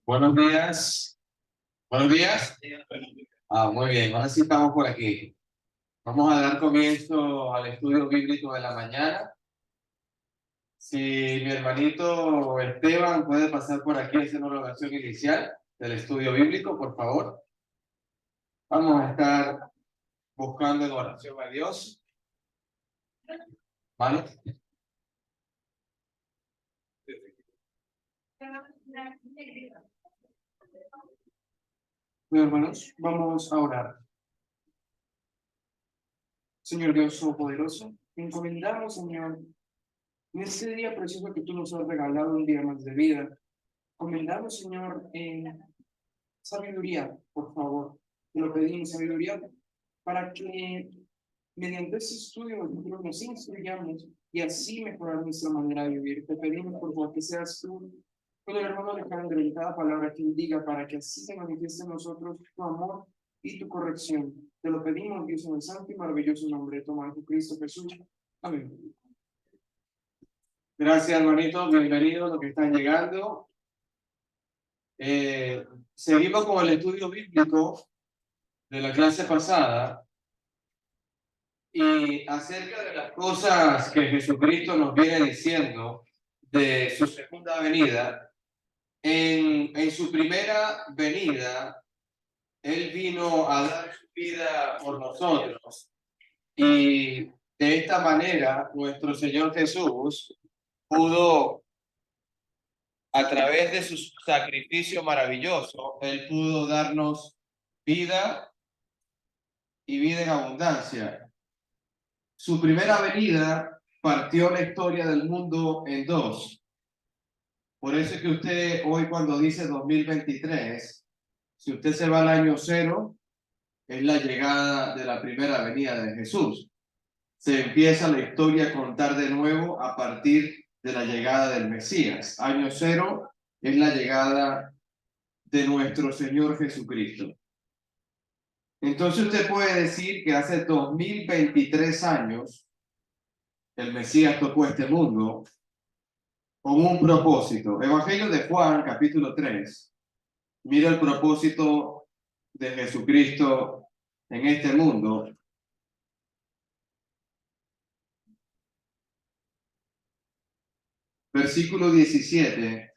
Buenos días. Buenos días. Muy bien. Ahora sí estamos por aquí. Vamos a dar comienzo al estudio bíblico de la mañana. Si mi hermanito Esteban puede pasar por aquí haciendo la oración inicial del estudio bíblico, por favor. Vamos a estar buscando en oración a Dios. ¿Vale? Bueno, hermanos, vamos a orar. Señor Dios Todopoderoso, encomendamos, Señor, en este día precioso que tú nos has regalado, un día más de vida. Encomendamos, Señor, en sabiduría, por favor. Te lo pedimos, sabiduría, para que mediante ese estudio nosotros nos instruyamos y así mejorar nuestra manera de vivir. Te pedimos, por favor, que seas tú con el hermano Alejandro en cada palabra que él diga, para que así se manifieste en nosotros tu amor y tu corrección. Te lo pedimos, Dios, en el santo y maravilloso nombre de tu amado Cristo Jesús. Amén. Gracias, hermanitos. Bienvenidos los que están llegando. Seguimos con el estudio bíblico de la clase pasada y acerca de las cosas que Jesucristo nos viene diciendo de su segunda venida. En su primera venida, Él vino a dar su vida por nosotros y de esta manera nuestro Señor Jesús pudo, a través de su sacrificio maravilloso, Él pudo darnos vida y vida en abundancia. Su primera venida partió la historia del mundo en dos. Por eso es que usted hoy cuando dice 2023, si usted se va al año cero, es la llegada de la primera venida de Jesús. Se empieza la historia a contar de nuevo a partir de la llegada del Mesías. Año cero es la llegada de nuestro Señor Jesucristo. Entonces usted puede decir que hace 2023 años el Mesías tocó este mundo con un propósito. Evangelio de Juan, capítulo 3. Mira el propósito de Jesucristo en este mundo. Versículo 17.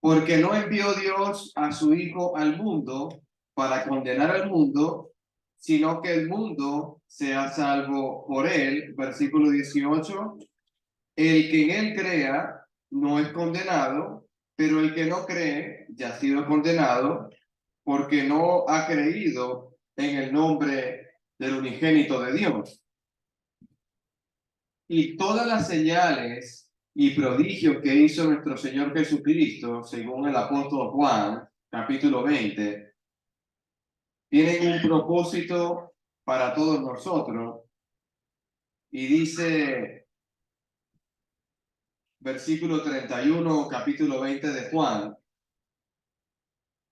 Porque no envió Dios a su Hijo al mundo para condenar al mundo, sino que el mundo sea salvo por él. Versículo 18. El que en él crea no es condenado, pero el que no cree ya ha sido condenado porque no ha creído en el nombre del unigénito de Dios. Y todas las señales y prodigios que hizo nuestro Señor Jesucristo, según el apóstol Juan, capítulo 20, tienen un propósito para todos nosotros. Y dice, versículo 31, capítulo 20 de Juan,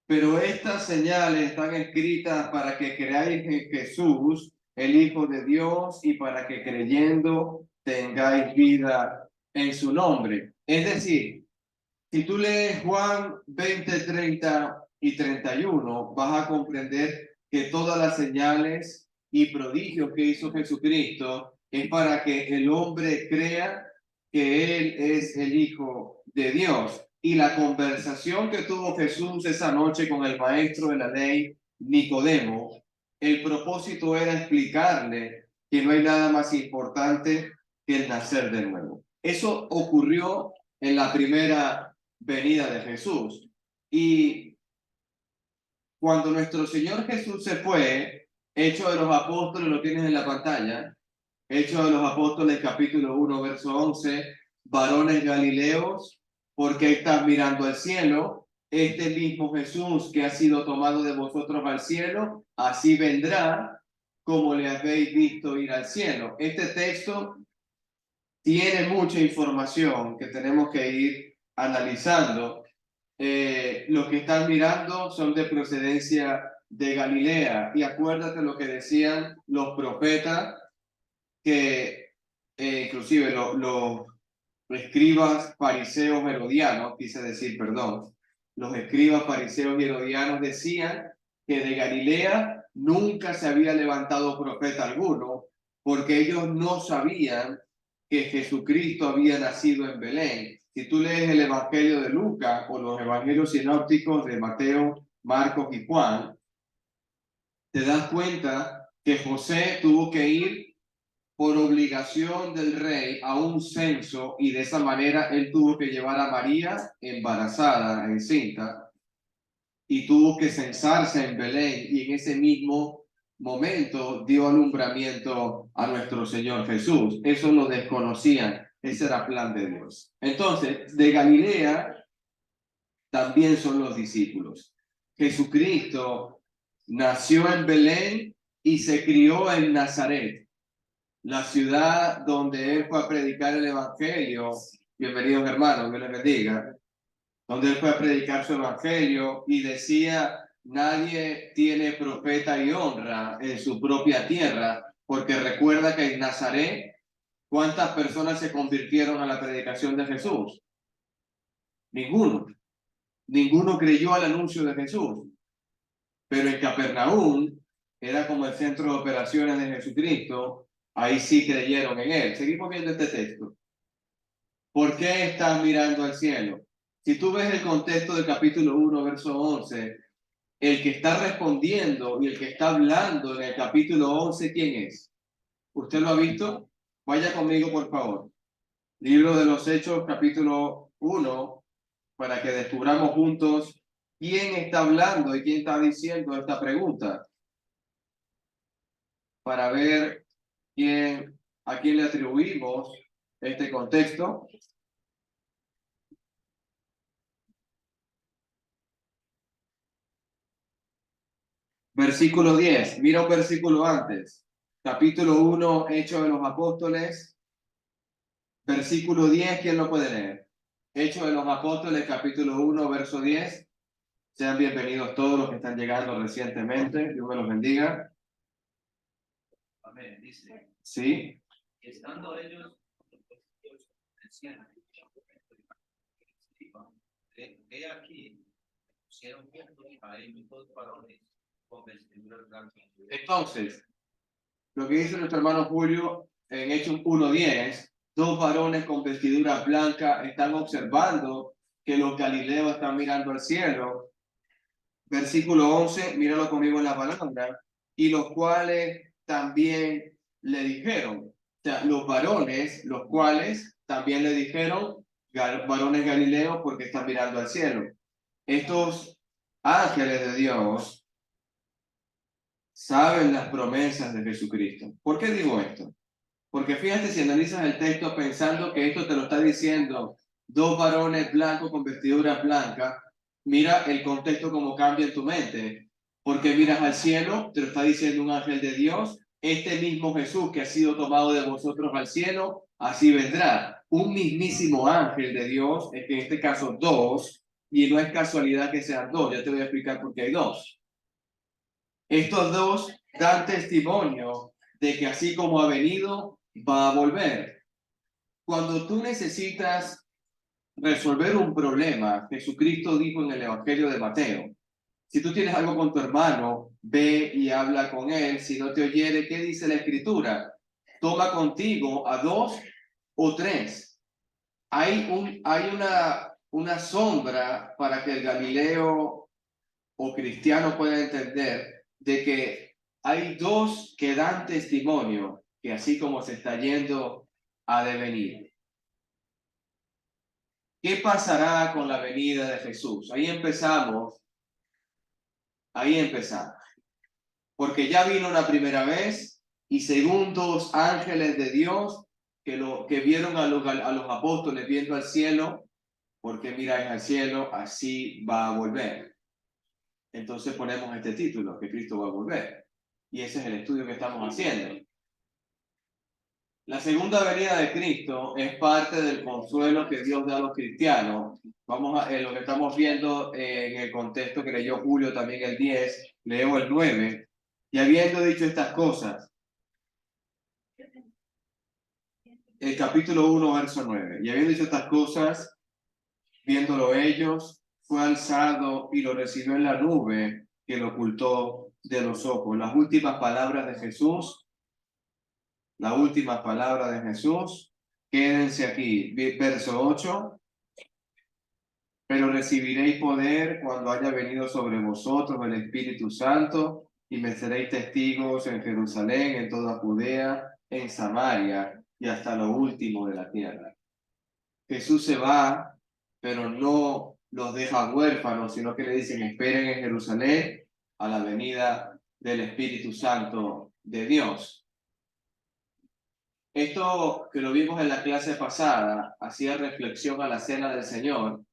pero estas señales están escritas para que creáis en Jesús, el Hijo de Dios, y para que creyendo tengáis vida en su nombre. Es decir, si tú lees Juan 20, 30 y 31, vas a comprender que todas las señales y prodigios que hizo Jesucristo es para que el hombre crea que Él es el Hijo de Dios. Y la conversación que tuvo Jesús esa noche con el maestro de la ley, Nicodemo, el propósito era explicarle que no hay nada más importante que el nacer de nuevo. Eso ocurrió en la primera venida de Jesús. Y cuando nuestro Señor Jesús se fue, Hechos de los Apóstoles, lo tienes en la pantalla, Hechos de los Apóstoles, capítulo 1, verso 11, varones galileos, ¿por qué estás mirando al cielo? Este mismo Jesús que ha sido tomado de vosotros al cielo, así vendrá como le habéis visto ir al cielo. Este texto tiene mucha información que tenemos que ir analizando. Los que están mirando son de procedencia de Galilea. Y acuérdate lo que decían los profetas que inclusive los escribas fariseos herodianos, quise decir, perdón, los escribas fariseos y herodianos decían que de Galilea nunca se había levantado profeta alguno, porque ellos no sabían que Jesucristo había nacido en Belén. Si tú lees el Evangelio de Lucas o los Evangelios sinópticos de Mateo, Marcos y Juan, te das cuenta que José tuvo que ir por obligación del rey a un censo y de esa manera él tuvo que llevar a María embarazada, encinta, y tuvo que censarse en Belén y en ese mismo momento dio alumbramiento a nuestro Señor Jesús. Eso lo desconocían, ese era plan de Dios. Entonces, de Galilea también son los discípulos. Jesucristo nació en Belén y se crió en Nazaret, la ciudad donde él fue a predicar el evangelio. Bienvenidos hermanos, Dios les bendiga. Donde él fue a predicar su evangelio y decía, nadie tiene profeta y honra en su propia tierra, porque recuerda que en Nazaret, ¿cuántas personas se convirtieron a la predicación de Jesús? Ninguno. Ninguno creyó al anuncio de Jesús. Pero en Capernaum era como el centro de operaciones de Jesucristo. Ahí sí creyeron en él. Seguimos viendo este texto. ¿Por qué estás mirando al cielo? Si tú ves el contexto del capítulo 1, verso 11, el que está respondiendo y el que está hablando en el capítulo 11, ¿quién es? ¿Usted lo ha visto? Vaya conmigo, por favor. Libro de los Hechos, capítulo 1, para que descubramos juntos quién está hablando y quién está diciendo esta pregunta, para ver a quién le atribuimos este contexto. Versículo 10, mira un versículo antes. Capítulo 1, Hechos de los Apóstoles. Versículo 10, ¿quién lo puede leer? Hechos de los Apóstoles, capítulo 1, verso 10. Sean bienvenidos todos los que están llegando recientemente. Dios me los bendiga. Amén, dice. Sí. Y estando ellos decían, he aquí, pusieron juntos a ellos dos varones con vestiduras blancas. Entonces, lo que dice nuestro hermano Julio en Hechos 1:10, dos varones con vestidura blanca están observando que los galileos están mirando al cielo. Versículo 11, míralo conmigo en la palabra, y los cuales también le dijeron, o sea, los varones, los cuales también le dijeron, varones galileos, porque están mirando al cielo. Estos ángeles de Dios saben las promesas de Jesucristo. ¿Por qué digo esto? Porque fíjate, si analizas el texto pensando que esto te lo está diciendo dos varones blancos con vestiduras blancas, mira el contexto como cambia en tu mente. Porque miras al cielo, te lo está diciendo un ángel de Dios, este mismo Jesús que ha sido tomado de vosotros al cielo, así vendrá. Un mismísimo ángel de Dios, en este caso dos, y no es casualidad que sean dos, ya te voy a explicar por qué hay dos. Estos dos dan testimonio de que así como ha venido, va a volver. Cuando tú necesitas resolver un problema, Jesucristo dijo en el Evangelio de Mateo, si tú tienes algo con tu hermano, ve y habla con él. Si no te oyere, ¿qué dice la Escritura? Toma contigo a dos o tres. Hay una sombra para que el Galileo o cristiano pueda entender de que hay dos que dan testimonio que así como se está yendo, ha de venir. ¿Qué pasará con la venida de Jesús? Ahí empezamos. Porque ya vino una primera vez y según dos ángeles de Dios que vieron a los apóstoles viendo al cielo, porque miráis al cielo, así va a volver. Entonces ponemos este título, que Cristo va a volver. Y ese es el estudio que estamos haciendo. La segunda venida de Cristo es parte del consuelo que Dios da a los cristianos. Vamos a lo que estamos viendo en el contexto que leyó Julio también el 10, leo el 9. Y habiendo dicho estas cosas, el capítulo 1, verso 9. Y habiendo dicho estas cosas, viéndolo ellos, fue alzado y lo recibió en la nube que lo ocultó de los ojos. Las últimas palabras de Jesús, la última palabra de Jesús, quédense aquí. Verso 8. Pero recibiréis poder cuando haya venido sobre vosotros el Espíritu Santo y me seréis testigos en Jerusalén, en toda Judea, en Samaria y hasta lo último de la tierra. Jesús se va, pero no los deja huérfanos, sino que le dicen esperen en Jerusalén a la venida del Espíritu Santo de Dios. Esto que lo vimos en la clase pasada hacía reflexión a la cena del Señor.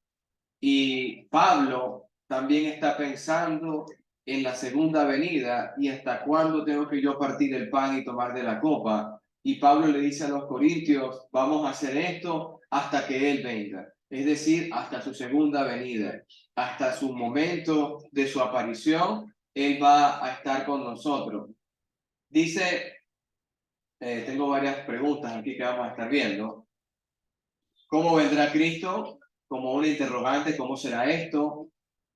Y Pablo también está pensando en la segunda venida y hasta cuándo tengo que yo partir el pan y tomar de la copa. Y Pablo le dice a los corintios, vamos a hacer esto hasta que Él venga. Es decir, hasta su segunda venida, hasta su momento de su aparición, Él va a estar con nosotros. Dice, tengo varias preguntas aquí que vamos a estar viendo. ¿Cómo vendrá Cristo? Como una interrogante, ¿cómo será esto?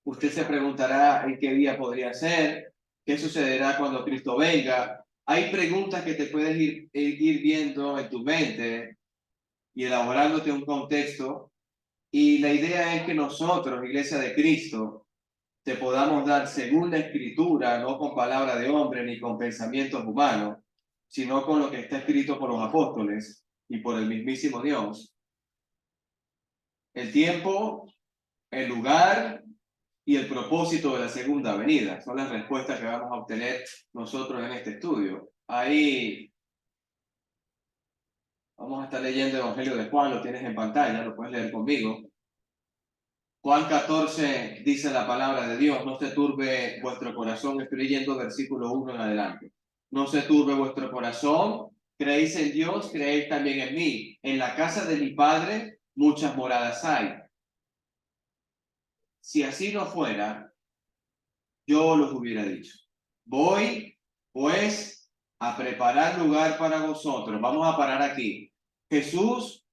Usted se preguntará en qué día podría ser, qué sucederá cuando Cristo venga. Hay preguntas que te puedes ir viendo en tu mente y elaborándote un contexto. Y la idea es que nosotros, Iglesia de Cristo, te podamos dar según la Escritura, no con palabra de hombre ni con pensamientos humanos, sino con lo que está escrito por los apóstoles y por el mismísimo Dios. El tiempo, el lugar y el propósito de la segunda venida. Son las respuestas que vamos a obtener nosotros en este estudio. Ahí vamos a estar leyendo el Evangelio de Juan, lo tienes en pantalla, lo puedes leer conmigo. Juan 14 dice la palabra de Dios, no se turbe vuestro corazón, estoy leyendo versículo 1 en adelante. No se turbe vuestro corazón, creéis en Dios, creéis también en mí. En la casa de mi Padre muchas moradas hay. Si así no fuera, yo los hubiera dicho. Voy, pues, a preparar lugar para vosotros. Vamos a parar aquí. Jesús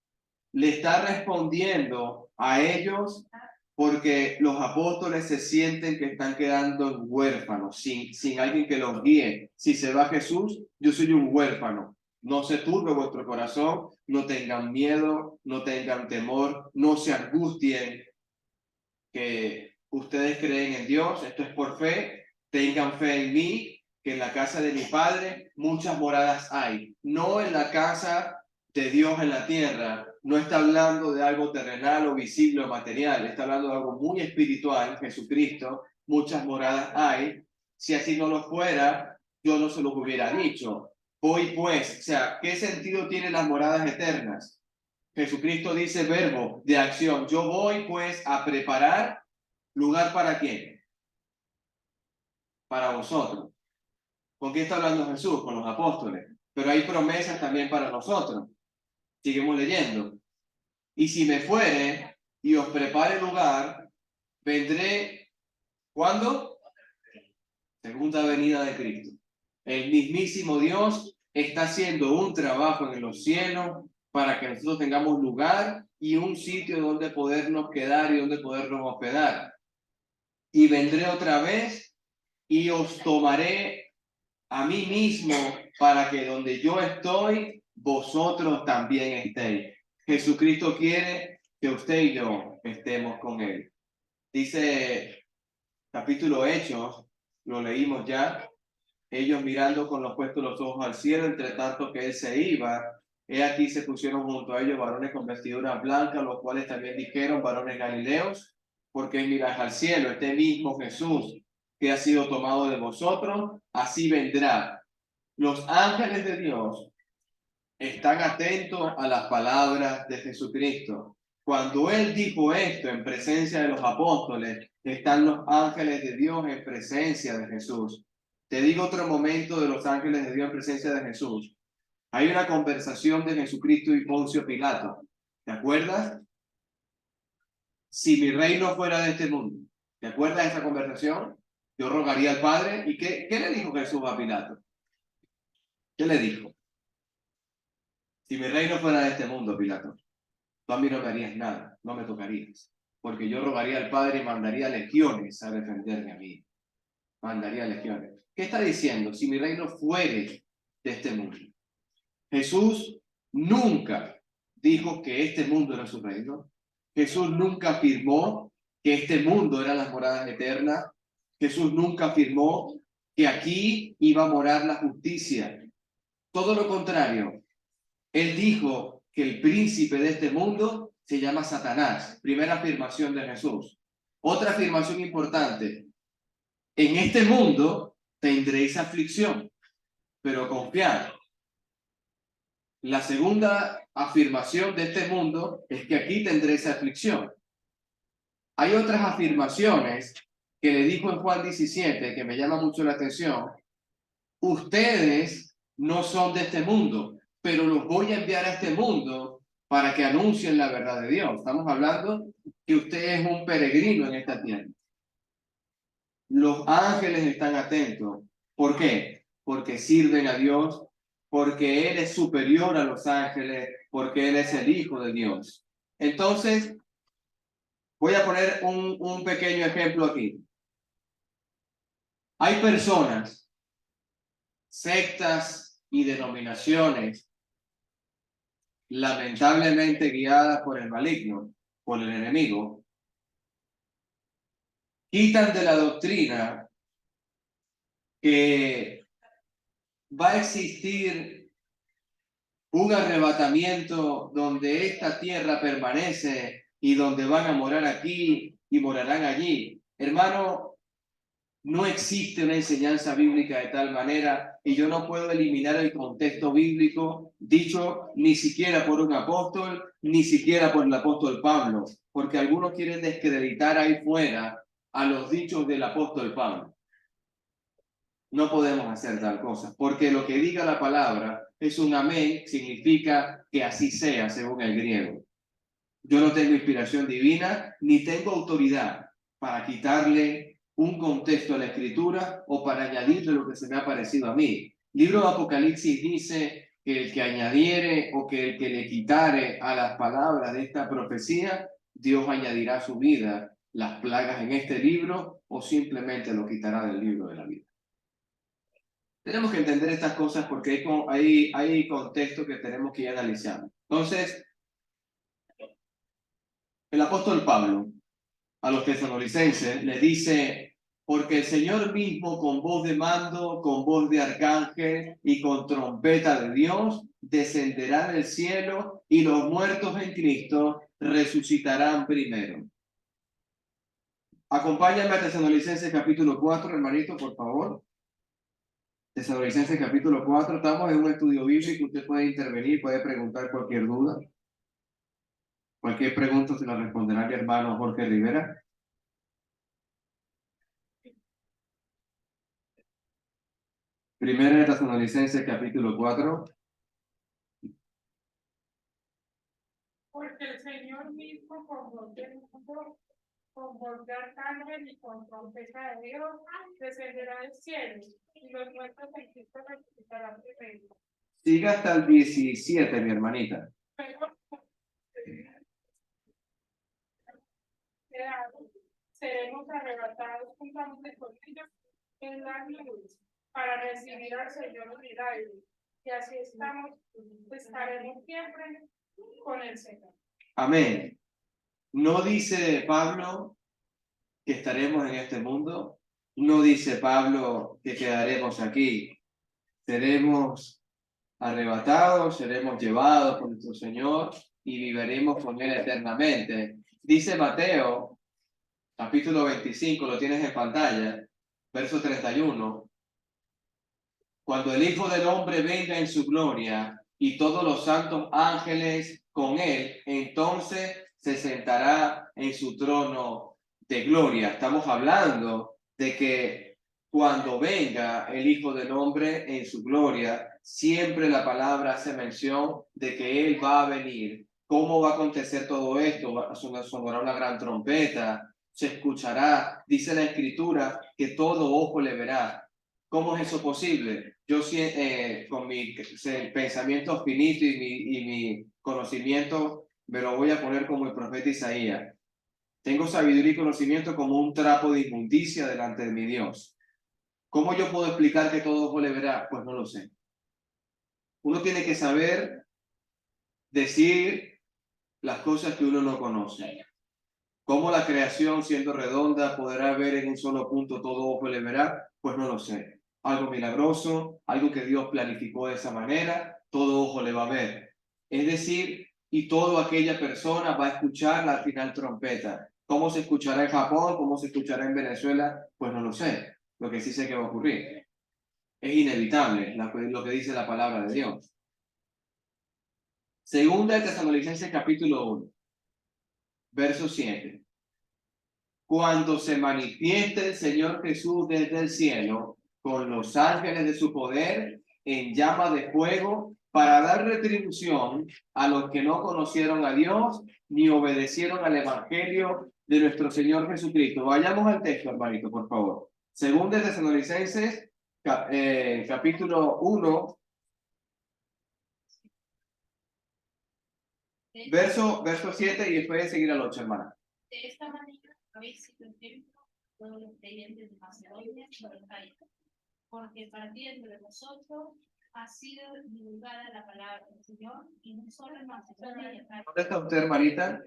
le está respondiendo a ellos porque los apóstoles se sienten que están quedando huérfanos, sin alguien que los guíe. Si se va Jesús, yo soy un huérfano. No se turbe vuestro corazón, no tengan miedo, no tengan temor, no se angustien, que ustedes creen en Dios, esto es por fe, tengan fe en mí, que en la casa de mi Padre muchas moradas hay, no en la casa de Dios en la tierra. No está hablando de algo terrenal o visible o material, está hablando de algo muy espiritual, Jesucristo, muchas moradas hay. Si así no lo fuera, yo no se los hubiera dicho. Voy pues, o sea, ¿qué sentido tienen las moradas eternas? Jesucristo dice verbo de acción. Yo voy pues a preparar lugar para quién? Para vosotros. ¿Con quién está hablando Jesús? Con los apóstoles. Pero hay promesas también para nosotros. Seguimos leyendo. Y si me fuere y os prepare lugar, vendré. ¿Cuándo? Segunda venida de Cristo. El mismísimo Dios está haciendo un trabajo en los cielos para que nosotros tengamos lugar y un sitio donde podernos quedar y donde podernos hospedar. Y vendré otra vez y os tomaré a mí mismo para que donde yo estoy, vosotros también estéis. Jesucristo quiere que usted y yo estemos con Él. Dice capítulo Hechos, lo leímos ya, ellos mirando con los puestos los ojos al cielo, entre tanto que Él se iba, he aquí se pusieron junto a ellos varones con vestiduras blancas, los cuales también dijeron, varones galileos, porque miráis al cielo, este mismo Jesús que ha sido tomado de vosotros, así vendrá. Los ángeles de Dios están atentos a las palabras de Jesucristo. Cuando Él dijo esto en presencia de los apóstoles, están los ángeles de Dios en presencia de Jesús. Te digo otro momento de los ángeles de Dios en presencia de Jesús. Hay una conversación de Jesucristo y Poncio Pilato. ¿Te acuerdas? Si mi reino fuera de este mundo. ¿Te acuerdas de esa conversación? Yo rogaría al Padre. ¿Y qué le dijo Jesús a Pilato? ¿Qué le dijo? Si mi reino fuera de este mundo, Pilato, tú a mí no me harías nada, no me tocarías, porque yo rogaría al Padre y mandaría legiones a defenderme a mí. Mandaría legiones. ¿Qué está diciendo? Si mi reino fuere de este mundo. Jesús nunca dijo que este mundo era su reino. Jesús nunca afirmó que este mundo eran las moradas eternas. Jesús nunca afirmó que aquí iba a morar la justicia. Todo lo contrario. Él dijo que el príncipe de este mundo se llama Satanás. Primera afirmación de Jesús. Otra afirmación importante. En este mundo tendréis aflicción, pero confiad. La segunda afirmación de este mundo es que aquí tendréis aflicción. Hay otras afirmaciones que le dijo en Juan 17 que me llama mucho la atención. Ustedes no son de este mundo, pero los voy a enviar a este mundo para que anuncien la verdad de Dios. Estamos hablando que usted es un peregrino en esta tierra. Los ángeles están atentos. ¿Por qué? Porque sirven a Dios, porque Él es superior a los ángeles, porque Él es el Hijo de Dios. Entonces, voy a poner un pequeño ejemplo aquí. Hay personas, sectas y denominaciones, lamentablemente guiadas por el maligno, por el enemigo, quitan de la doctrina que va a existir un arrebatamiento donde esta tierra permanece y donde van a morar aquí y morarán allí. Hermano, no existe una enseñanza bíblica de tal manera y yo no puedo eliminar el contexto bíblico dicho ni siquiera por un apóstol, ni siquiera por el apóstol Pablo, porque algunos quieren descreditar ahí fuera a los dichos del apóstol Pablo. No podemos hacer tal cosa, porque lo que diga la palabra es un amén, significa que así sea, según el griego. Yo no tengo inspiración divina, ni tengo autoridad para quitarle un contexto a la escritura o para añadirle lo que se me ha parecido a mí. Libro de Apocalipsis dice que el que añadiere o que el que le quitare a las palabras de esta profecía, Dios añadirá a su vida las plagas en este libro o simplemente lo quitará del libro de la vida. Tenemos que entender estas cosas porque hay contextos que tenemos que ir analizando. Entonces, el apóstol Pablo a los tesalonicenses le dice, porque el Señor mismo con voz de mando, con voz de arcángel y con trompeta de Dios, descenderá del cielo y los muertos en Cristo resucitarán primero. Acompáñame a Tesalonicenses capítulo 4, hermanito, por favor. Tesalonicenses capítulo 4, estamos en un estudio bíblico, usted puede intervenir, puede preguntar cualquier duda. Cualquier pregunta se la responderá mi hermano Jorge Rivera. Primera de Tesalonicenses capítulo 4. Porque el Señor mismo con voz de arcángel y con trompeta de Dios descenderá del cielo y los muertos en Cristo resucitarán primero. Siga hasta el 17, mi hermanita. Seremos arrebatados juntamente con ellos en la nubes para recibir al Señor en el aire. Y así estaremos siempre con el Señor. Amén. No dice Pablo que estaremos en este mundo. No dice Pablo que quedaremos aquí. Seremos arrebatados, seremos llevados por nuestro Señor y viviremos con Él eternamente. Dice Mateo, capítulo 25, lo tienes en pantalla, verso 31. Cuando el Hijo del Hombre venga en su gloria y todos los santos ángeles con Él, entonces se sentará en su trono de gloria. Estamos hablando de que cuando venga el Hijo del Hombre en su gloria, siempre la palabra hace mención de que Él va a venir. ¿Cómo va a acontecer todo esto? Sonará una gran trompeta, se escuchará, dice la Escritura, que todo ojo le verá. ¿Cómo es eso posible? yo con mi pensamiento finito y mi conocimiento me lo voy a poner como el profeta Isaías. Tengo sabiduría y conocimiento como un trapo de inmundicia delante de mi Dios. ¿Cómo yo puedo explicar que todo ojo le verá? Pues no lo sé. Uno tiene que saber decir las cosas que uno no conoce. ¿Cómo la creación, siendo redonda, podrá ver en un solo punto todo ojo le verá? Pues no lo sé. Algo milagroso, algo que Dios planificó de esa manera, todo ojo le va a ver. Es decir, y toda aquella persona va a escuchar la final trompeta. ¿Cómo se escuchará en Japón? ¿Cómo se escuchará en Venezuela? Pues no lo sé. Lo que sí sé que va a ocurrir. Es inevitable lo que dice la palabra de Dios. Segunda de Tesalonicenses capítulo 1, verso 7. Cuando se manifieste el Señor Jesús desde el cielo, con los ángeles de su poder, en llama de fuego, para dar retribución a los que no conocieron a Dios, ni obedecieron al Evangelio de nuestro Señor Jesucristo. Vayamos al texto, hermanito, por favor. Según de Tesalonicenses, capítulo 1, verso 7, y después de seguir al 8, hermana. De esta manera habéis sido ejemplo todos los creyentes de Macedonia y de Acaya, porque partiendo de vosotros ha sido divulgada la palabra del Señor, y no solo en Macedonia y Acaya. ¿Dónde está usted, hermanita?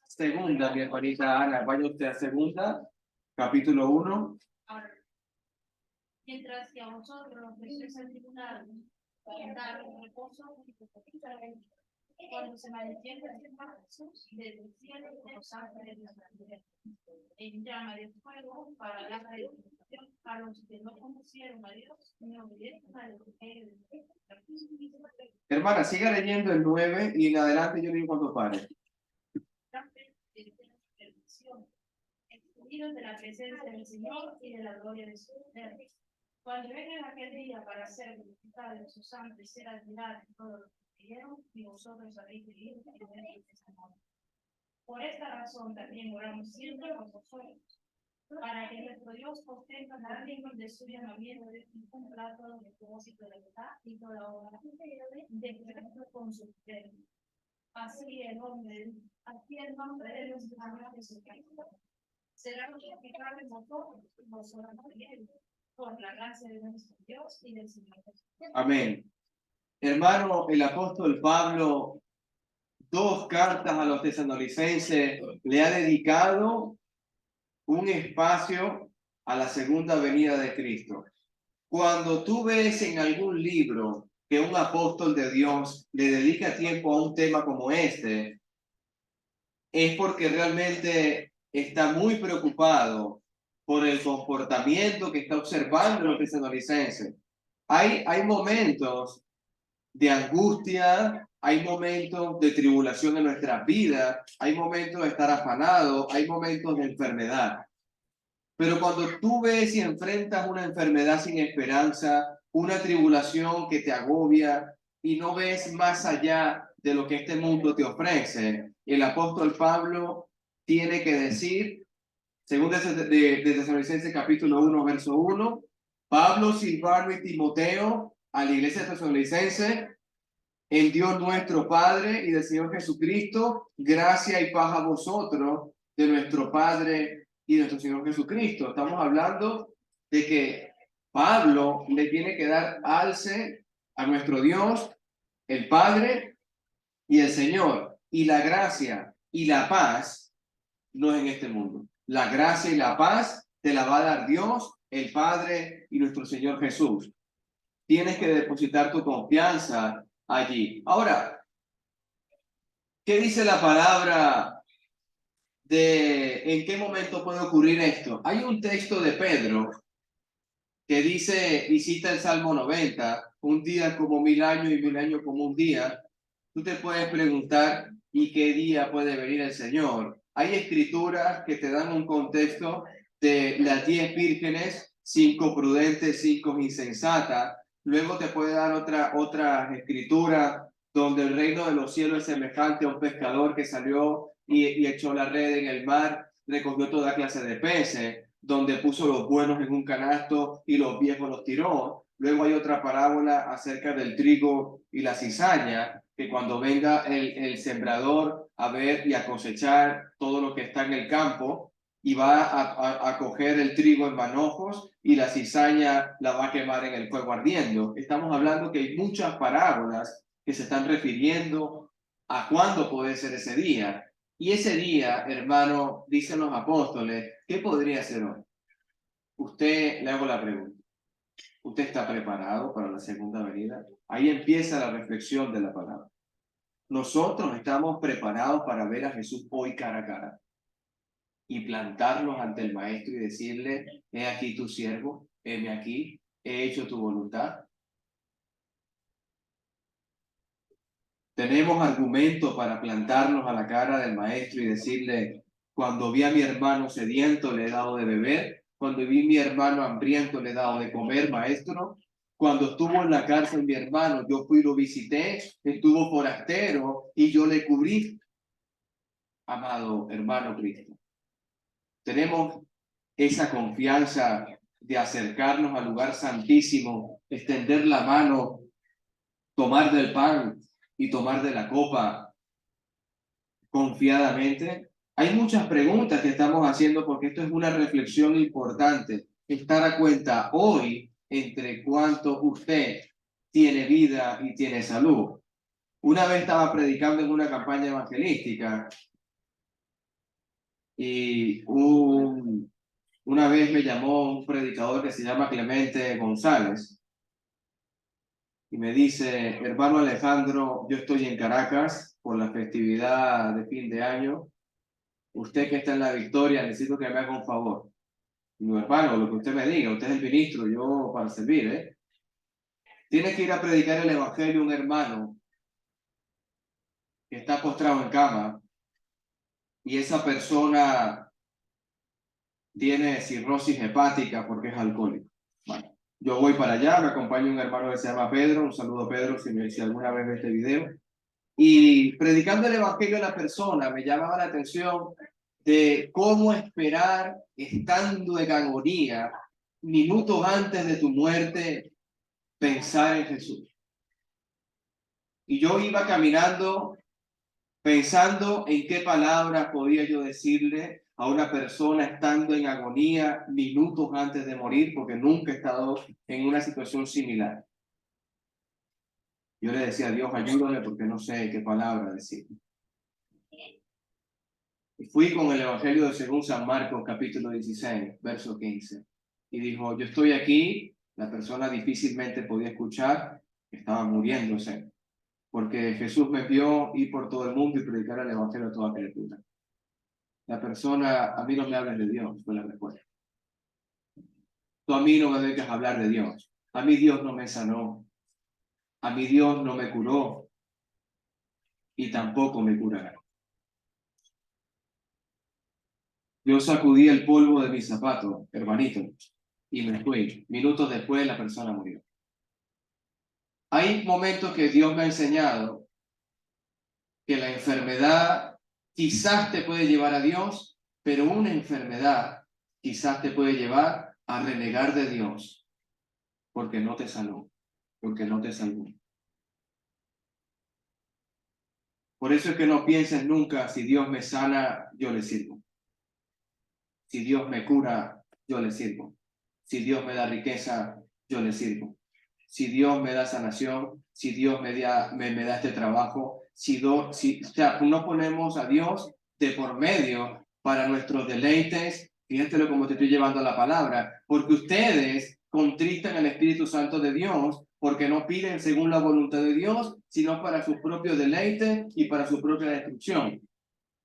Segunda, mi hermanita Ana, vaya usted a segunda, capítulo 1. Ahora, mientras que a vosotros los que sois atribulados, dar reposo, cuando se manifiesta el Señor Jesús desde el cielo con los ángeles de la tierra, en llama de fuego para la redención a los que no conocieron a Dios ni obedecen al Evangelio de Cristo. Hermana, siga leyendo el 9 y en adelante yo digo cuando pare. Excluidos de la presencia del Señor y de la gloria de su poder. Cuando vengan aquel día para ser glorificados de sus santos y ser admirados en todo lo que creyeron, y vosotros habéis creído y tenéis ese amor. Por esta razón también oramos siempre por vosotros, para que nuestro Dios obtenga la lengua de su llamamiento y cumpla todo el propósito de la verdad y toda obra de Cristo con su poder. Así el nombre de nuestro Señor Jesucristo será glorificado en vosotros también, por la gracia de nuestro Dios y del Señor Jesús. Amén. Hermano, el apóstol Pablo, 2 cartas a los tesalonicenses, le ha dedicado un espacio a la segunda venida de Cristo. Cuando tú ves en algún libro que un apóstol de Dios le dedica tiempo a un tema como este, es porque realmente está muy preocupado por el comportamiento que está observando los tesalonicenses. Hay momentos de angustia, hay momentos de tribulación en nuestra vida, hay momentos de estar afanado, hay momentos de enfermedad. Pero cuando tú ves y enfrentas una enfermedad sin esperanza, una tribulación que te agobia y no ves más allá de lo que este mundo te ofrece, el apóstol Pablo tiene que decir, según de Tesalonicenses capítulo 1, verso 1, Pablo, Silvano y Timoteo, a la iglesia de Tesalonicenses, en Dios nuestro Padre y del Señor Jesucristo, gracia y paz a vosotros, de nuestro Padre y de nuestro Señor Jesucristo. Estamos hablando de que Pablo le tiene que dar alce a nuestro Dios, el Padre y el Señor. Y la gracia y la paz no es en este mundo. La gracia y la paz te la va a dar Dios, el Padre y nuestro Señor Jesús. Tienes que depositar tu confianza allí. Ahora, ¿qué dice la palabra de en qué momento puede ocurrir esto? Hay un texto de Pedro que dice, y cita el Salmo 90, un día como 1000 años y 1000 años como un día. Tú te puedes preguntar, ¿y qué día puede venir el Señor? Hay escrituras que te dan un contexto de las 10 vírgenes, 5 prudentes, 5 insensatas. Luego te puede dar otra escritura donde el reino de los cielos es semejante a un pescador que salió y echó la red en el mar, recogió toda clase de peces, donde puso los buenos en un canasto y los viejos los tiró. Luego hay otra parábola acerca del trigo y la cizaña, que cuando venga el sembrador a ver y a cosechar todo lo que está en el campo, y va a coger el trigo en manojos y la cizaña la va a quemar en el fuego ardiendo. Estamos hablando que hay muchas parábolas que se están refiriendo a cuándo puede ser ese día. Y ese día, hermano, dicen los apóstoles, ¿qué podría ser hoy? Usted, le hago la pregunta, ¿usted está preparado para la segunda venida? Ahí empieza la reflexión de la palabra. Nosotros estamos preparados para ver a Jesús hoy cara a cara y plantarnos ante el Maestro y decirle, he aquí tu siervo, heme aquí, he hecho tu voluntad. Tenemos argumentos para plantarnos a la cara del Maestro y decirle, cuando vi a mi hermano sediento le he dado de beber, cuando vi a mi hermano hambriento le he dado de comer, Maestro. Cuando estuvo en la cárcel mi hermano, yo fui y lo visité, estuvo forastero y yo le cubrí. Amado hermano Cristo, tenemos esa confianza de acercarnos al lugar santísimo, extender la mano, tomar del pan y tomar de la copa confiadamente. Hay muchas preguntas que estamos haciendo porque esto es una reflexión importante. Estar a cuenta hoy entre cuánto usted tiene vida y tiene salud. Una vez estaba predicando en una campaña evangelística y una vez me llamó un predicador que se llama Clemente González y me dice, hermano Alejandro, yo estoy en Caracas por la festividad de fin de año. Usted que está en la Victoria, necesito que me haga un favor. Y mi hermano, lo que usted me diga, usted es el ministro, yo para servir, ¿eh? Tiene que ir a predicar el evangelio a un hermano que está postrado en cama y esa persona tiene cirrosis hepática porque es alcohólico. Bueno, yo voy para allá, me acompaña un hermano que se llama Pedro, un saludo Pedro si alguna vez ve este video, y predicando el evangelio a la persona me llamaba la atención de cómo esperar estando en agonía, minutos antes de tu muerte, pensar en Jesús. Y yo iba caminando pensando en qué palabras podía yo decirle a una persona estando en agonía minutos antes de morir, porque nunca he estado en una situación similar. Yo le decía a Dios, ayúdame porque no sé qué palabra decir. Y fui con el Evangelio de según San Marcos, capítulo 16, verso 15. Y dijo, yo estoy aquí, la persona difícilmente podía escuchar, estaba muriéndose, porque Jesús me vio ir por todo el mundo y predicar el Evangelio a toda criatura. La persona, a mí no me hables de Dios, fue la respuesta. Tú a mí no me dejas hablar de Dios. A mí Dios no me sanó. A mí Dios no me curó. Y tampoco me curará. Yo sacudí el polvo de mis zapatos, hermanito, y me fui. Minutos después la persona murió. Hay momentos que Dios me ha enseñado que la enfermedad quizás te puede llevar a Dios, pero una enfermedad quizás te puede llevar a renegar de Dios porque no te sanó, porque no te salvó. Por eso es que no pienses nunca, si Dios me sana, yo le sirvo. Si Dios me cura, yo le sirvo. Si Dios me da riqueza, yo le sirvo. Si Dios me da sanación, si Dios me da este trabajo, o sea, no ponemos a Dios de por medio para nuestros deleites. Fíjate cómo te estoy llevando a la palabra, porque ustedes contristan al Espíritu Santo de Dios, porque no piden según la voluntad de Dios, sino para sus propios deleites y para su propia destrucción.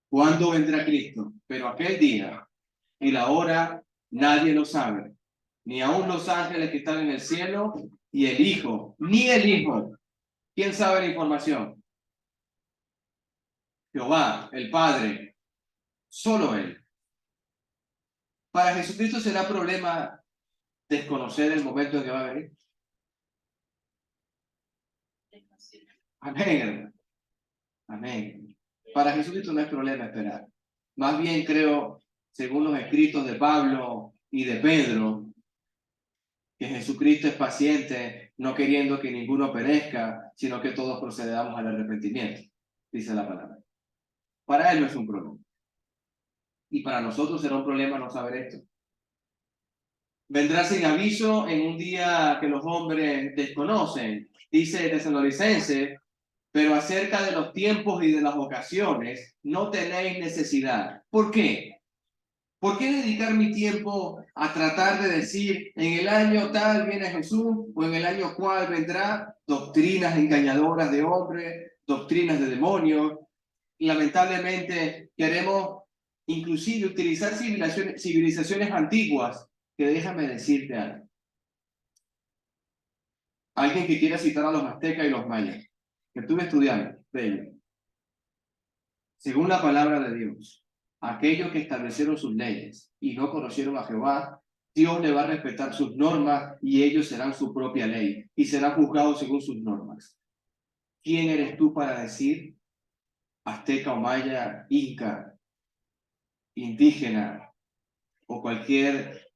¿Cuándo vendrá Cristo? Pero aquel día y la hora nadie lo sabe, ni aun los ángeles que están en el cielo, y el Hijo, ni el Hijo. ¿Quién sabe la información? Jehová, el Padre, solo Él. Para Jesucristo será problema desconocer el momento en que va a venir. Amén, hermano. Amén. Para Jesucristo no es problema esperar. Más bien creo, según los escritos de Pablo y de Pedro, que Jesucristo es paciente, no queriendo que ninguno perezca, sino que todos procedamos al arrepentimiento, dice la palabra. Para él no es un problema. Y para nosotros será un problema no saber esto. Vendrá sin aviso en un día que los hombres desconocen, dice Tesalonicenses, pero acerca de los tiempos y de las ocasiones no tenéis necesidad. ¿Por qué? ¿Por qué dedicar mi tiempo a tratar de decir en el año tal viene Jesús o en el año cual vendrá? Doctrinas engañadoras de hombres, doctrinas de demonios. Lamentablemente queremos inclusive utilizar civilizaciones antiguas, que déjame decirte algo. Alguien que quiera citar a los aztecas y los mayas, que estuve estudiando de ellos. Según la palabra de Dios, aquellos que establecieron sus leyes y no conocieron a Jehová, Dios le va a respetar sus normas y ellos serán su propia ley y serán juzgados según sus normas. ¿Quién eres tú para decir, azteca o maya, inca, indígena o cualquier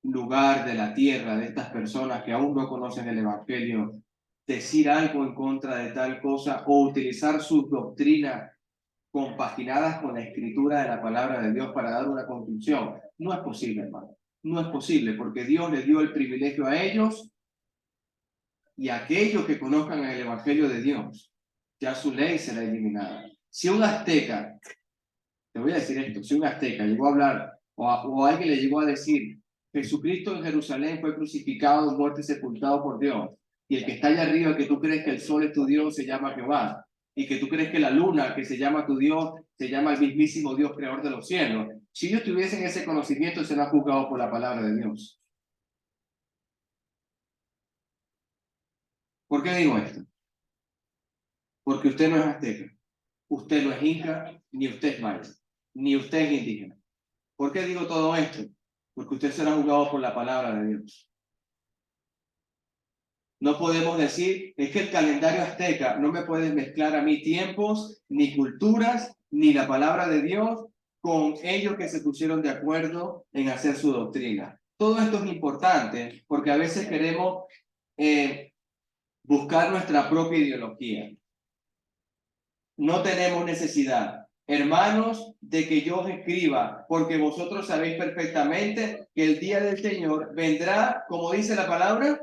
lugar de la tierra de estas personas que aún no conocen el evangelio, decir algo en contra de tal cosa o utilizar sus doctrinas compaginadas con la escritura de la palabra de Dios para dar una conclusión? No es posible, hermano. No es posible, porque Dios les dio el privilegio a ellos y a aquellos que conozcan el evangelio de Dios, ya su ley será eliminada. Si un azteca, te voy a decir esto, si un azteca llegó a hablar o alguien le llegó a decir, Jesucristo en Jerusalén fue crucificado, muerto y sepultado por Dios, y el que está allá arriba, que tú crees que el sol es tu Dios, se llama Jehová, y que tú crees que la luna, que se llama tu Dios, se llama el mismísimo Dios creador de los cielos. Si ellos tuviesen ese conocimiento, serán juzgados por la palabra de Dios. ¿Por qué digo esto? Porque usted no es azteca, usted no es inca, ni usted es maya, ni usted es indígena. ¿Por qué digo todo esto? Porque usted será juzgado por la palabra de Dios. No podemos decir, es que el calendario azteca no me puede mezclar a mí tiempos, ni culturas, ni la palabra de Dios con ellos que se pusieron de acuerdo en hacer su doctrina. Todo esto es importante porque a veces queremos buscar nuestra propia ideología. No tenemos necesidad, hermanos, de que yo os escriba, porque vosotros sabéis perfectamente que el día del Señor vendrá, como dice la palabra,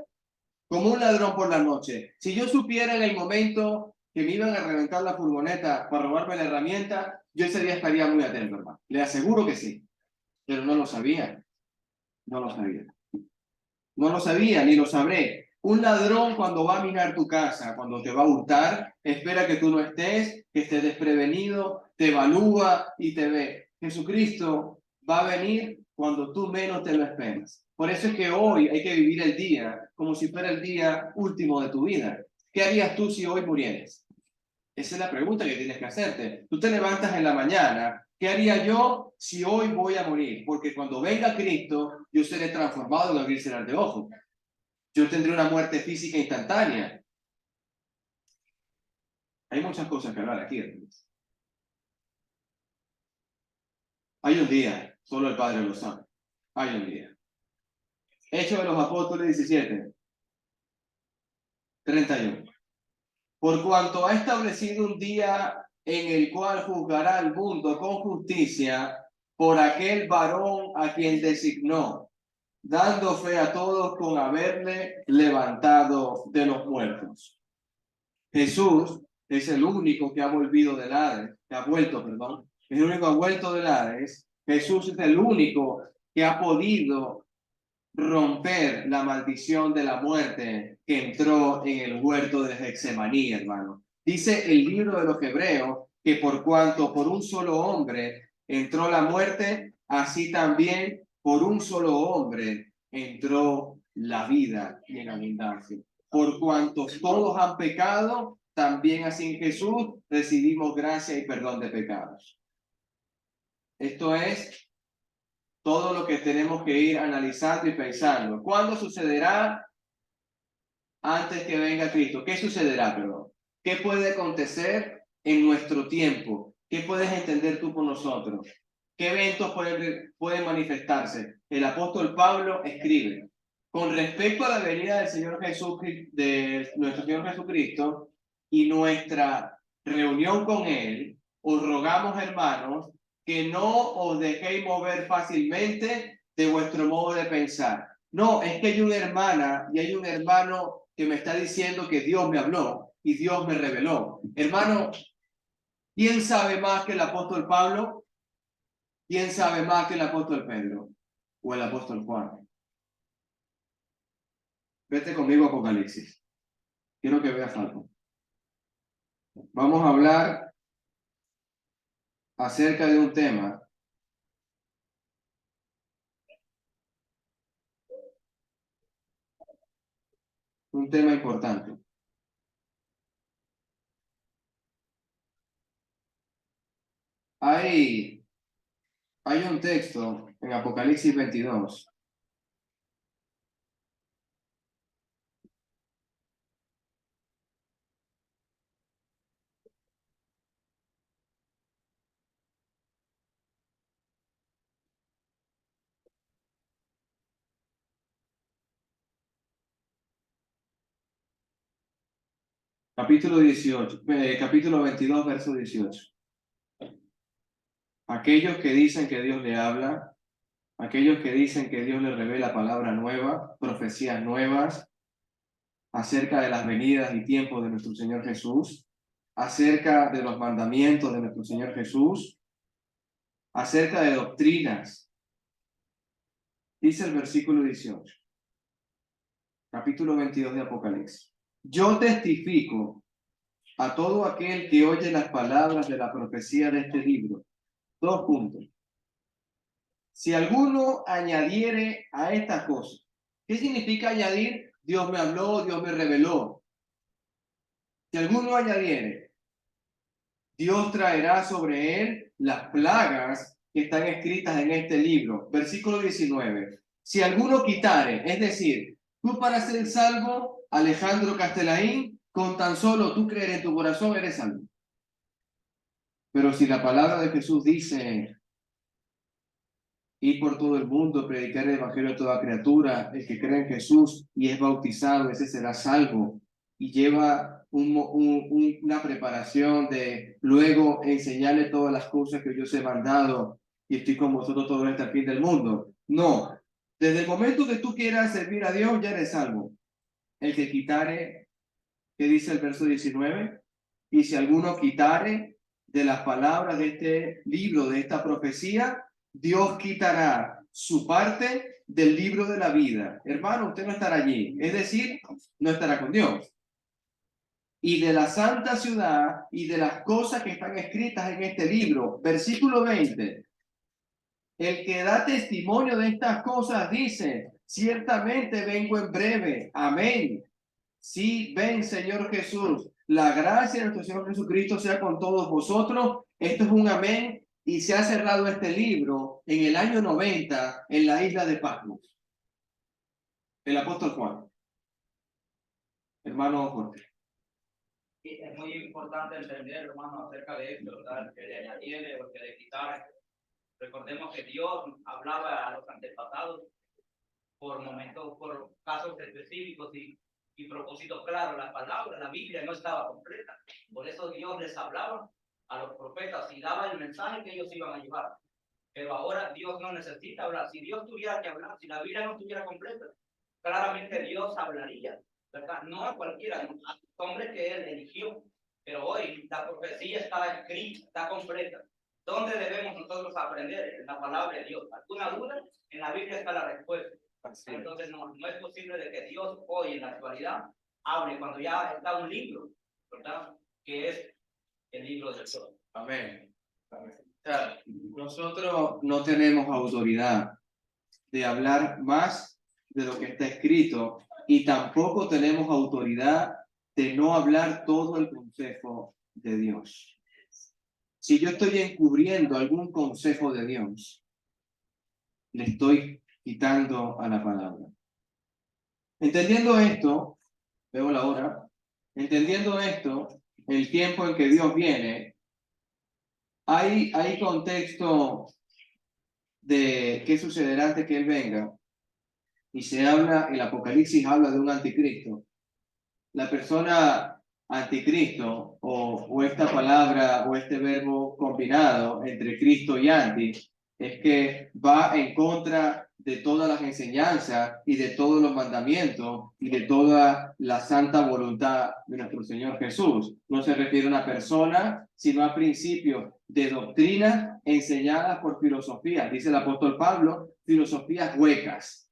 como un ladrón por la noche. Si yo supiera en el momento que me iban a reventar la furgoneta para robarme la herramienta, yo ese día estaría muy atento, hermano. Le aseguro que sí, pero no lo sabía. No lo sabía. No lo sabía, ni lo sabré. Un ladrón cuando va a minar tu casa, cuando te va a hurtar, espera que tú no estés, que estés desprevenido, te evalúa y te ve. Jesucristo va a venir cuando tú menos te lo esperas. Por eso es que hoy hay que vivir el día como si fuera el día último de tu vida. ¿Qué harías tú si hoy murieras? Esa es la pregunta que tienes que hacerte. Tú te levantas en la mañana. ¿Qué haría yo si hoy voy a morir? Porque cuando venga Cristo, yo seré transformado en abrir y cerrar de ojos. Yo tendré una muerte física instantánea. Hay muchas cosas que hablar aquí, hermanos. Hay un día, solo el Padre lo sabe. Hay un día. Hechos de los Apóstoles 17, 31. Por cuanto ha establecido un día en el cual juzgará al mundo con justicia por aquel varón a quien designó, dando fe a todos con haberle levantado de los muertos. Jesús es el único que ha vuelto del Hades, es el único que ha vuelto del Hades. Jesús es el único que ha podido romper la maldición de la muerte que entró en el huerto de Getsemaní, hermano. Dice el libro de los Hebreos que por cuanto por un solo hombre entró la muerte, así también por un solo hombre entró la vida y en abundancia. Por cuanto todos han pecado, también así en Jesús recibimos gracia y perdón de pecados. Esto es todo lo que tenemos que ir analizando y pensando. ¿Cuándo sucederá? Antes que venga Cristo. ¿Qué sucederá, perdón? ¿Qué puede acontecer en nuestro tiempo? ¿Qué puedes entender tú por nosotros? ¿Qué eventos pueden manifestarse? El apóstol Pablo escribe con respecto a la venida del Señor Jesús, de nuestro Señor Jesucristo y nuestra reunión con Él, os rogamos, hermanos, que no os dejéis mover fácilmente de vuestro modo de pensar. No, es que hay una hermana y hay un hermano que me está diciendo que Dios me habló y Dios me reveló. Hermano, ¿quién sabe más que el apóstol Pablo? ¿Quién sabe más que el apóstol Pedro o el apóstol Juan? Vete conmigo a Apocalipsis. Quiero que veas algo. Vamos a hablar acerca de un tema importante. Hay un texto en Apocalipsis 22. Capítulo 18, capítulo 22, verso 18. Aquellos que dicen que Dios le habla, aquellos que dicen que Dios le revela palabra nueva, profecías nuevas acerca de las venidas y tiempos de nuestro Señor Jesús, acerca de los mandamientos de nuestro Señor Jesús, acerca de doctrinas. Dice el versículo 18, capítulo 22 de Apocalipsis. Yo testifico a todo aquel que oye las palabras de la profecía de este libro. 2 puntos. Si alguno añadiere a estas cosas, ¿qué significa añadir? Dios me habló, Dios me reveló. Si alguno añadiere, Dios traerá sobre él las plagas que están escritas en este libro. Versículo 19. Si alguno quitare, es decir, tú para ser salvo, Alejandro Castelaín, con tan solo tú creer en tu corazón eres salvo. Pero si la palabra de Jesús dice, ir por todo el mundo, predicar el evangelio a toda criatura, el que cree en Jesús y es bautizado, ese será salvo, y lleva una preparación de luego enseñarle todas las cosas que yo os he mandado y estoy con vosotros todo hasta el fin del mundo. No, desde el momento que tú quieras servir a Dios ya eres salvo. El que quitare, ¿qué dice el verso 19? Y si alguno quitare de las palabras de este libro, de esta profecía, Dios quitará su parte del libro de la vida. Hermano, usted no estará allí, es decir, no estará con Dios. Y de la santa ciudad y de las cosas que están escritas en este libro. Versículo 20. El que da testimonio de estas cosas dice, ciertamente vengo en breve. Amén. Sí, ven, Señor Jesús. La gracia de nuestro Señor Jesucristo sea con todos vosotros. Esto es un amén. Y se ha cerrado este libro en el año 90 en la isla de Patmos. El apóstol Juan. Hermano Jorge. Es muy importante entender, hermano, acerca de esto, ¿verdad? Que le añadiere o que le quitara. Recordemos que Dios hablaba a los antepasados por momentos, por casos específicos y propósitos claros. La palabra, la Biblia no estaba completa. Por eso Dios les hablaba a los profetas y daba el mensaje que ellos iban a llevar. Pero ahora Dios no necesita hablar. Si Dios tuviera que hablar, si la Biblia no estuviera completa, claramente Dios hablaría, ¿verdad? No a cualquiera, a los hombres que Él eligió. Pero hoy la profecía está escrita, está completa. ¿Dónde debemos nosotros aprender? En la palabra de Dios. ¿Alguna duda? En la Biblia está la respuesta. Entonces no es posible de que Dios hoy en la actualidad hable cuando ya está un libro, ¿verdad? Que es el libro del Señor. Amén. Amén. O sea, nosotros no tenemos autoridad de hablar más de lo que está escrito y tampoco tenemos autoridad de no hablar todo el consejo de Dios. Si yo estoy encubriendo algún consejo de Dios, le estoy quitando a la palabra. Entendiendo esto, veo la hora, entendiendo esto, el tiempo en que Dios viene, hay contexto de qué sucederá antes que Él venga. y se habla, el Apocalipsis habla de un anticristo. La persona anticristo o esta palabra o este verbo combinado entre Cristo y anti es que va en contra de todas las enseñanzas y de todos los mandamientos y de toda la santa voluntad de nuestro Señor Jesús. No se refiere a una persona, sino a principios de doctrina enseñadas por filosofías, dice el apóstol Pablo, filosofías huecas,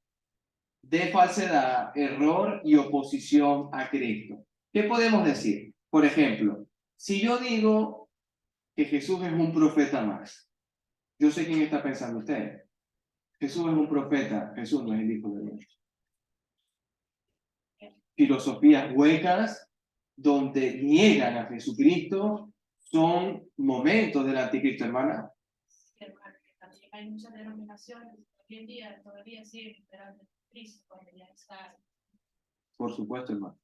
de falsedad, error y oposición a Cristo. ¿Qué podemos decir? Por ejemplo, si yo digo que Jesús es un profeta más, yo sé quién está pensando usted. Jesús es un profeta, Jesús no es el Hijo de Dios. Filosofías huecas donde niegan a Jesucristo son momentos del anticristo, hermana. Pero también hay muchas denominaciones hoy en día todavía siguen esperando a Cristo cuando ya está. Por supuesto, hermano.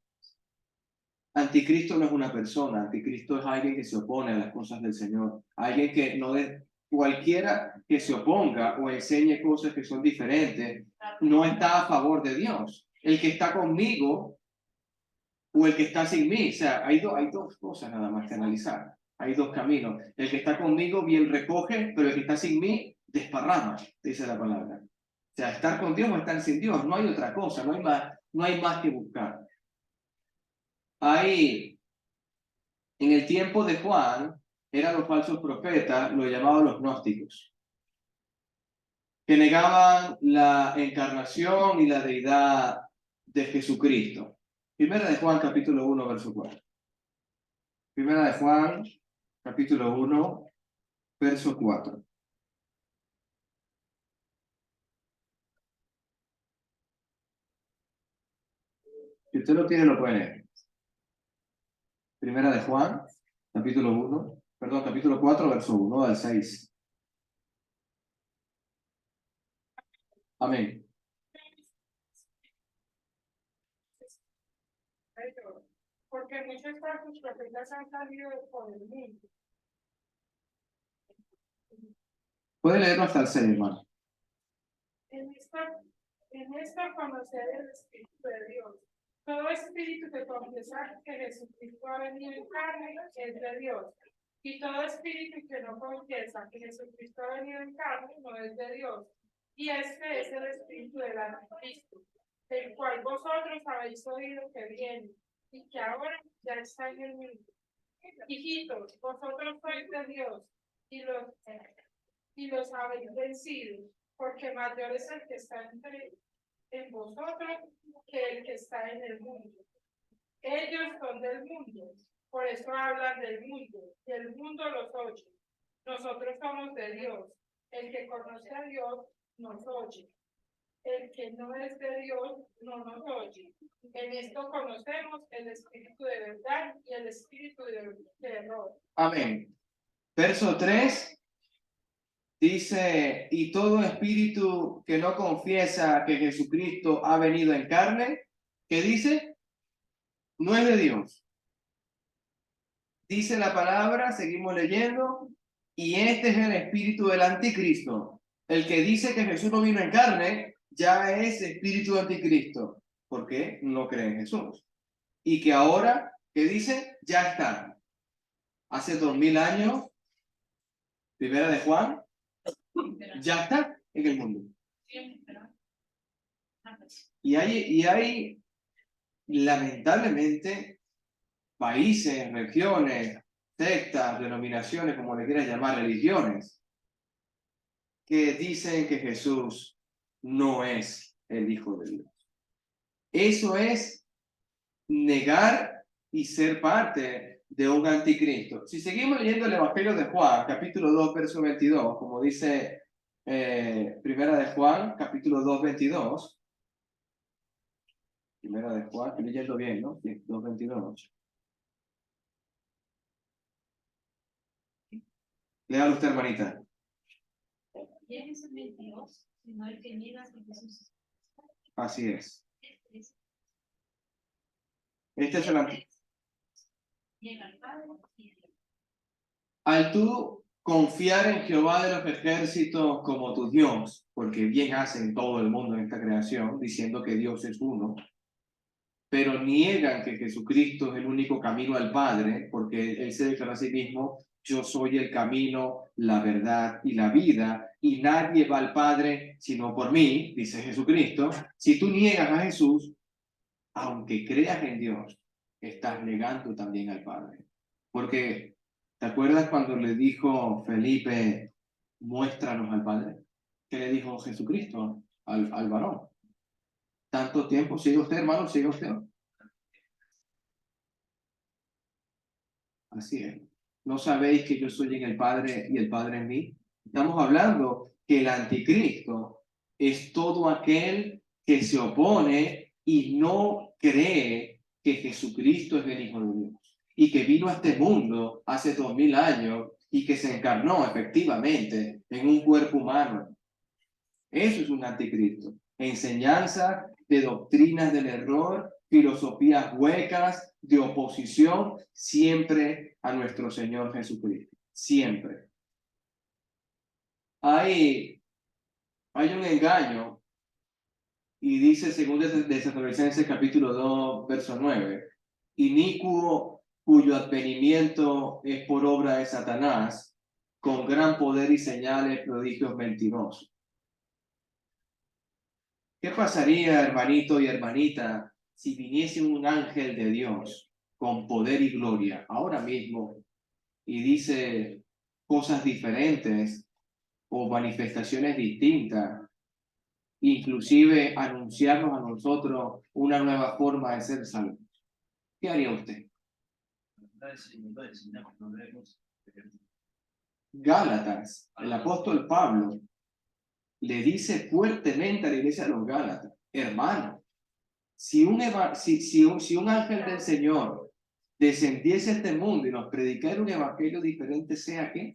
Anticristo no es una persona, anticristo es alguien que se opone a las cosas del Señor, alguien que no de cualquiera que se oponga o enseñe cosas que son diferentes, no está a favor de Dios. El que está conmigo o el que está sin mí, o sea, hay dos cosas nada más que analizar, hay dos caminos. El que está conmigo bien recoge, pero el que está sin mí desparrama, dice la palabra. O sea, estar con Dios o estar sin Dios, no hay otra cosa, no hay más que buscar. Hay En el tiempo de Juan, eran los falsos profetas, lo llamaban los gnósticos, que negaban la encarnación y la deidad de Jesucristo. Primera de Juan, capítulo 1, verso 4. Primera de Juan, capítulo 1, verso 4. Si usted lo tiene, lo puede leer. Primera de Juan, capítulo 1, perdón, capítulo 4, verso 1 al 6. Amén. Porque muchos falsos profetas han salido por el mundo. Puede leerlo hasta el 6, hermano. En esto conocer el Espíritu de Dios. Todo espíritu que confiesa que Jesucristo ha venido en carne es de Dios. Y todo espíritu que no confiesa que Jesucristo ha venido en carne no es de Dios. Y este es el espíritu del anticristo, el cual vosotros habéis oído que viene y que ahora ya está en el mundo. Hijitos, vosotros sois de Dios y los habéis vencido, porque mayor es el que está en vosotros que el que está en el mundo. Ellos son del mundo, por eso hablan del mundo, y el mundo los oye. Nosotros somos de Dios. El que conoce a Dios nos oye. El que no es de Dios no nos oye. En esto conocemos el espíritu de verdad y el espíritu de error. Amén. Verso 3. Dice, y todo espíritu que no confiesa que Jesucristo ha venido en carne, ¿qué dice? No es de Dios. Dice la palabra, seguimos leyendo, y este es el espíritu del anticristo. El que dice que Jesús no vino en carne, ya es espíritu anticristo, porque no cree en Jesús. Y que ahora, ¿qué dice? Ya está. Hace 2000 años, primera de Juan, ya está en el mundo. Y hay lamentablemente países, regiones, sectas, denominaciones, como le quieras llamar, religiones, que dicen que Jesús no es el Hijo de Dios. Eso es negar y ser parte de un anticristo. Si seguimos leyendo el Evangelio de Juan, capítulo 2, verso 22, como dice Primera de Juan, capítulo 2, 22, Primera de Juan, estoy leyendo bien, ¿no? Sí, 2, 22. Léalo usted, hermanita. ¿Quién es el Dios, sino el que niega que Jesús? Así es. Este es el Niega al Padre y a Dios. Al tú confiar en Jehová de los ejércitos como tu Dios, porque bien hacen todo el mundo en esta creación, diciendo que Dios es uno, pero niegan que Jesucristo es el único camino al Padre, porque Él se declaró a sí mismo, yo soy el camino, la verdad y la vida, y nadie va al Padre sino por mí, dice Jesucristo. Si tú niegas a Jesús, aunque creas en Dios, estás negando también al Padre. Porque, ¿te acuerdas cuando le dijo Felipe, muéstranos al Padre? ¿Qué le dijo Jesucristo al varón? Tanto tiempo, sigue usted, hermano, sigue usted. Así es. ¿No sabéis que yo soy en el Padre y el Padre en mí? Estamos hablando que el anticristo es todo aquel que se opone y no cree que Jesucristo es el Hijo de Dios y que vino a este mundo hace 2000 años y que se encarnó efectivamente en un cuerpo humano. Eso es un anticristo. Enseñanza de doctrinas del error, filosofías huecas, de oposición, siempre a nuestro Señor Jesucristo. Siempre. Hay un engaño, y dice según de Tesalonicenses capítulo 2, verso 9, inicuo cuyo advenimiento es por obra de Satanás, con gran poder y señales, prodigios mentirosos. ¿Qué pasaría, hermanito y hermanita, si viniese un ángel de Dios con poder y gloria ahora mismo y dice cosas diferentes o manifestaciones distintas, inclusive anunciarnos a nosotros una nueva forma de ser salvos? ¿Qué haría usted? Gálatas, el apóstol Pablo le dice fuertemente a la iglesia de los Gálatas, hermano, si un ángel del Señor descendiese a este mundo y nos predicara un evangelio diferente, ¿sea qué?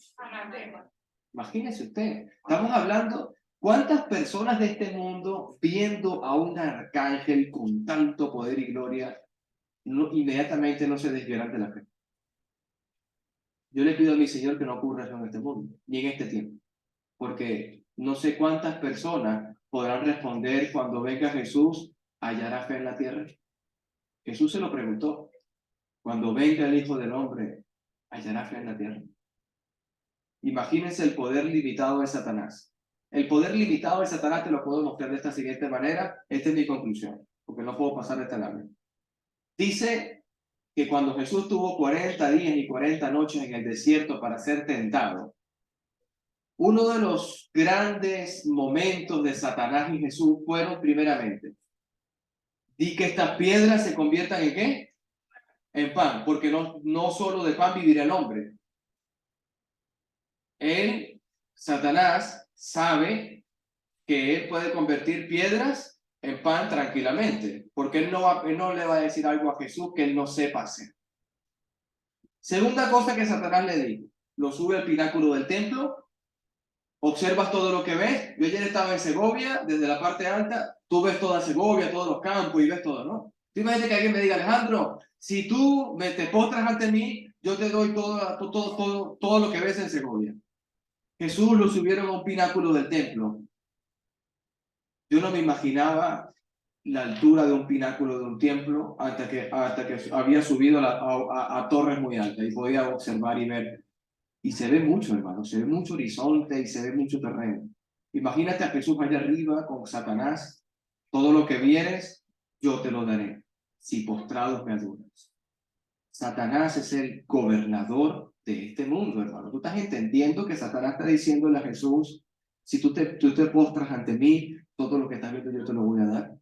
Imagínese usted, estamos hablando, ¿cuántas personas de este mundo viendo a un arcángel con tanto poder y gloria, inmediatamente no se desviarán de la fe? Yo le pido a mi Señor que no ocurra eso en este mundo, ni en este tiempo, porque no sé cuántas personas podrán responder cuando venga Jesús, ¿hallará fe en la tierra? Jesús se lo preguntó, cuando venga el Hijo del Hombre, ¿hallará fe en la tierra? Imagínense el poder limitado de Satanás. El poder limitado de Satanás te lo puedo mostrar de esta siguiente manera. Esta es mi conclusión, porque no puedo pasar de esta larga. Dice que cuando Jesús tuvo 40 días y 40 noches en el desierto para ser tentado, uno de los grandes momentos de Satanás y Jesús fueron primeramente, di que estas piedras se conviertan ¿en qué? En pan, porque no solo de pan vivirá el hombre. Satanás, sabe que él puede convertir piedras en pan tranquilamente, porque él no le va a decir algo a Jesús que él no sepa hacer. Segunda cosa que Satanás le dijo, lo sube al pináculo del templo, observas todo lo que ves. Yo ayer estaba en Segovia, desde la parte alta, tú ves toda Segovia, todos los campos y ves todo, ¿no? Tú imagínate que alguien me diga, Alejandro, si tú te postras ante mí, yo te doy todo lo que ves en Segovia. Jesús lo subieron a un pináculo del templo. Yo no me imaginaba la altura de un pináculo de un templo hasta que había subido a torres muy altas y podía observar y ver. Y se ve mucho, hermano, se ve mucho horizonte y se ve mucho terreno. Imagínate a Jesús allá arriba con Satanás. Todo lo que vieres, yo te lo daré, si postrados me adoras. Satanás es el gobernador de este mundo, hermano. Tú estás entendiendo que Satanás está diciéndole a Jesús, si tú te postras ante mí, todo lo que estás viendo yo te lo voy a dar.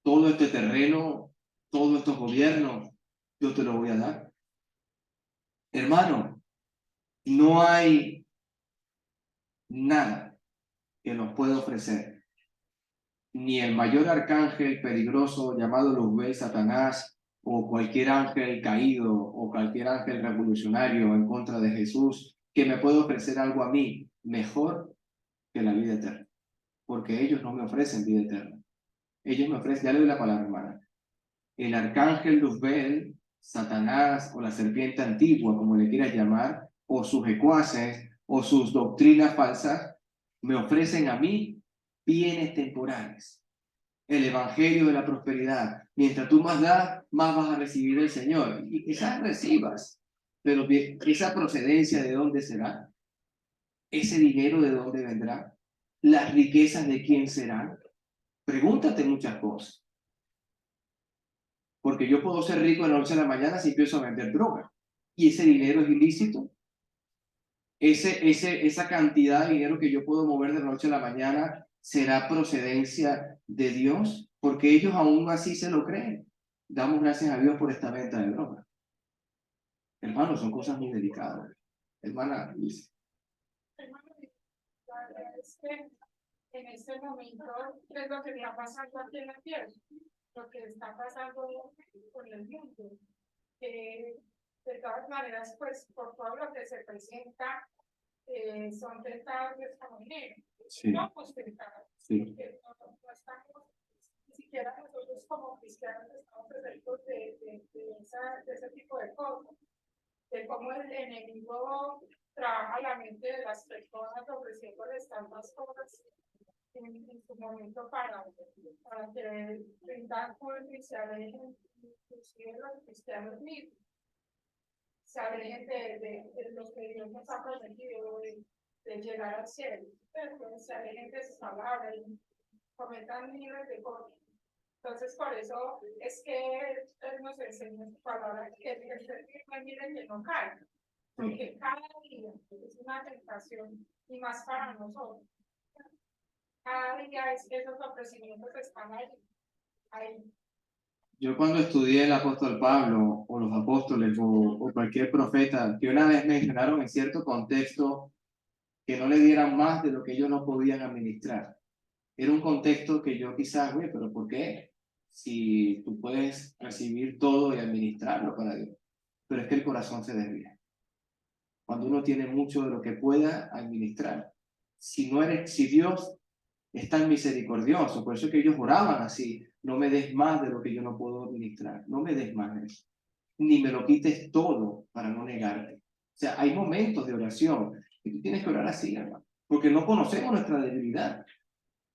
Todo este terreno, todos estos gobiernos, yo te lo voy a dar. Hermano, no hay nada que nos pueda ofrecer. Ni el mayor arcángel peligroso llamado Luzbel, Satanás, o cualquier ángel caído, o cualquier ángel revolucionario en contra de Jesús, que me pueda ofrecer algo a mí mejor que la vida eterna. Porque ellos no me ofrecen vida eterna. Ellos me ofrecen, ya le doy la palabra, hermana. El arcángel Luzbel, Satanás o la serpiente antigua, como le quieras llamar, o sus secuaces o sus doctrinas falsas me ofrecen a mí bienes temporales. El evangelio de la prosperidad. Mientras tú más das, más vas a recibir del Señor. Y quizás recibas, pero esa procedencia, ¿de dónde será? ¿Ese dinero de dónde vendrá? ¿Las riquezas de quién serán? Pregúntate muchas cosas. Porque yo puedo ser rico de la noche a la mañana si empiezo a vender droga. ¿Y ese dinero es ilícito? Esa cantidad de dinero que yo puedo mover de la noche a la mañana, ¿será procedencia de Dios? Porque ellos aún así se lo creen. Damos gracias a Dios por esta venta de droga. Hermanos, son cosas muy delicadas. Hermana Luis. Hermano, la verdad es que en este momento es lo que está pasando aquí en la tierra, lo que está pasando con el mundo. De todas maneras, pues por todo lo que se presenta, son tentados de esta manera. Sí. No, pues tentados. Sí. Porque no estamos, ni siquiera nosotros como cristianos estamos exentos de ese tipo de cosas. De cómo el enemigo trabaja la mente de las personas ofreciéndoles tantas cosas en su momento para que brindan culto y se alejen, inclusive los cristianos mismos, se alejen de lo que Dios nos ha prometido, de llegar al cielo, pero se alejen de sus palabras y cometan miles de cosas. Entonces, por eso es que Él nos enseña su palabra, que el ser firme, miren que no caiga, porque cada día es una tentación, y más para nosotros. Cada día es que esos ofrecimientos están ahí. Yo cuando estudié el apóstol Pablo, o los apóstoles, o cualquier profeta, que una vez mencionaron en cierto contexto que no le dieran más de lo que ellos no podían administrar. Era un contexto que yo quizás, oye, pero ¿por qué? Si tú puedes recibir todo y administrarlo para Dios. Pero es que el corazón se desvía. Cuando uno tiene mucho de lo que pueda administrar. Si Dios es tan misericordioso, por eso que ellos oraban así, no me des más de lo que yo no puedo administrar, no me des más de eso, ni me lo quites todo para no negarte. O sea, hay momentos de oración y tú tienes que orar así, hermano, porque no conocemos nuestra debilidad.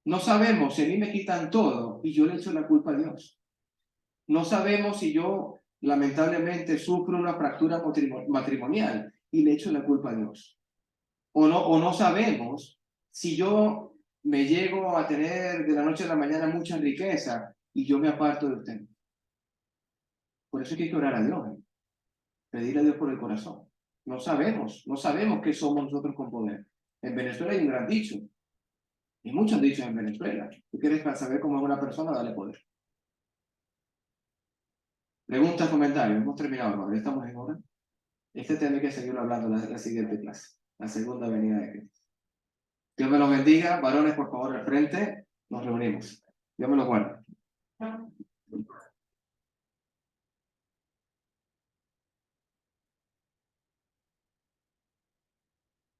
No sabemos si a mí me quitan todo y yo le echo la culpa a Dios. No sabemos si yo lamentablemente sufro una fractura matrimonial y le echo la culpa a Dios. O no sabemos si yo me llego a tener de la noche a la mañana mucha riqueza y yo me aparto de usted. Por eso hay que orar a Dios, pedir a Dios por el corazón. No sabemos qué somos nosotros con poder. En Venezuela hay un gran dicho. Hay muchos dichos en Venezuela. ¿Tú quieres saber cómo es una persona? Dale poder. Preguntas, comentarios. Hemos terminado, hermano. Ya estamos en hora. Este tema hay que seguirlo hablando en la siguiente clase. La segunda venida de Cristo. Dios me los bendiga. Varones, por favor, al frente. Nos reunimos. Dios me los guarde.